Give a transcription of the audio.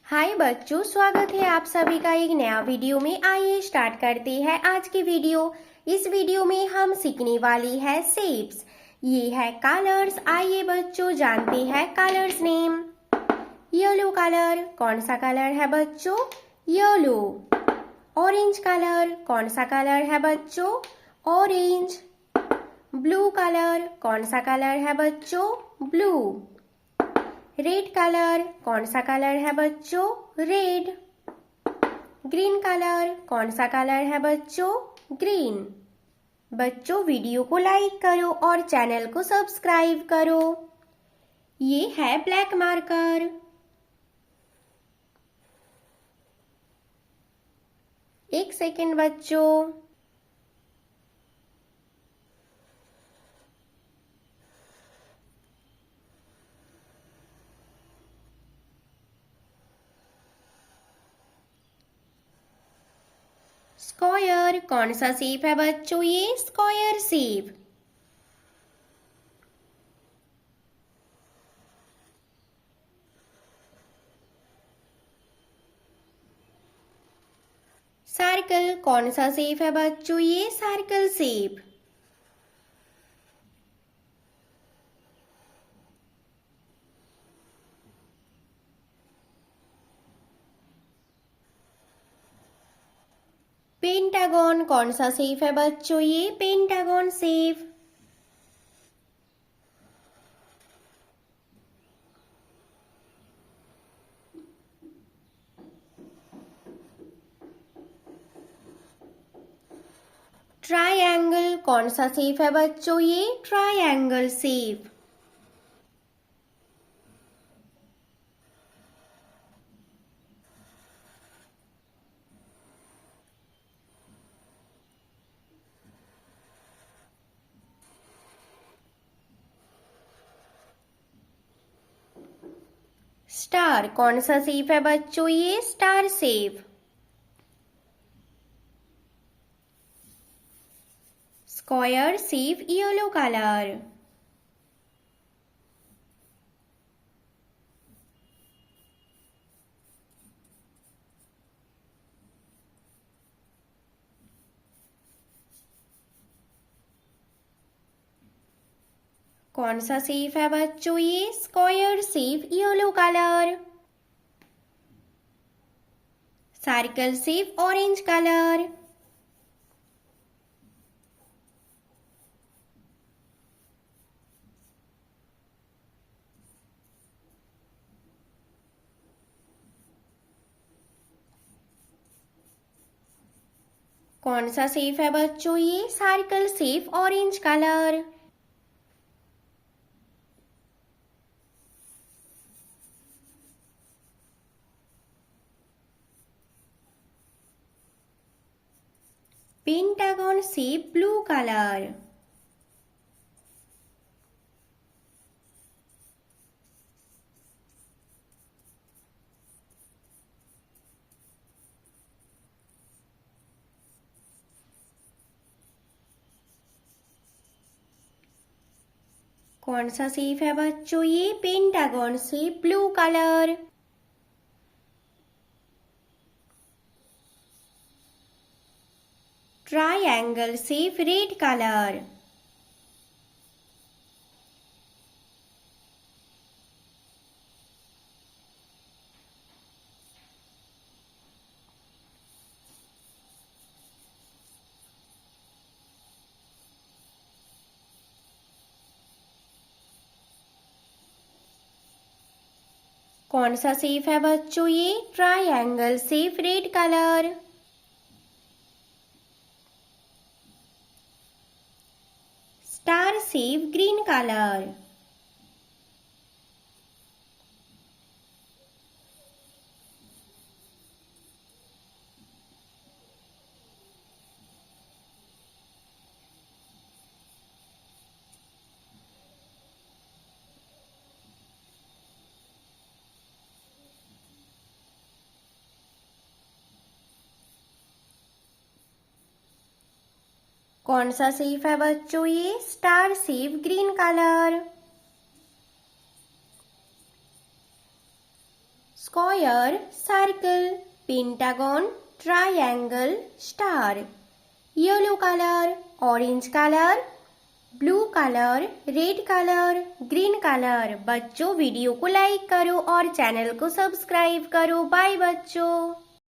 हाय बच्चों, स्वागत है आप सभी का एक नया वीडियो में। आइए स्टार्ट करते हैं आज की वीडियो। इस वीडियो में हम सीखने वाली है शेप्स। ये है कलर्स। आइए बच्चों जानते हैं कलर्स नेम। येलो कलर, कौन सा कलर है बच्चों? येलो। ऑरेंज कलर, कौन सा कलर है बच्चों? ऑरेंज। ब्लू कलर, कौन सा कलर है बच्चों? ब्लू। रेड कलर, कौन सा कलर है बच्चों? रेड। ग्रीन कलर, कौन सा कलर है बच्चों? ग्रीन। बच्चों वीडियो को लाइक करो और चैनल को सब्सक्राइब करो। ये है ब्लैक मार्कर। एक सेकेंड बच्चों। स्क्वायर, कौन सा शेप है बच्चों? ये स्क्वायर शेप। सर्कल, कौन सा शेप है बच्चों? ये सर्कल शेप। पेंटागन, कौन सा शेप है बच्चों? ये पेंटागन शेप। ट्रायंगल, कौन सा शेप है बच्चों? ये ट्रायंगल शेप। स्टार, कौन सा शेप है बच्चों? ये star shape. Square shape, yellow colour. कौन सा शेप है बच्चों? ये square shape, yellow colour. Circle shape, orange colour. कौन सा शेप है बच्चों? ये circle shape, orange colour. Pentagon shape, blue colour. कौन सा शेप है बच्चों? ये pentagon shape, blue colour. Triangle shape, red colour. कौन सा शेप है बच्चों? ये triangle shape, red colour. Star shape, green colour. कौन सा शेप है बच्चों? ये star shape, green colour. Square, circle, pentagon, triangle, star. Yellow colour, orange colour, blue colour, red colour, green colour. बच्चों वीडियो को लाइक करो और चैनल को सब्सक्राइब करो। बाय बच्चों।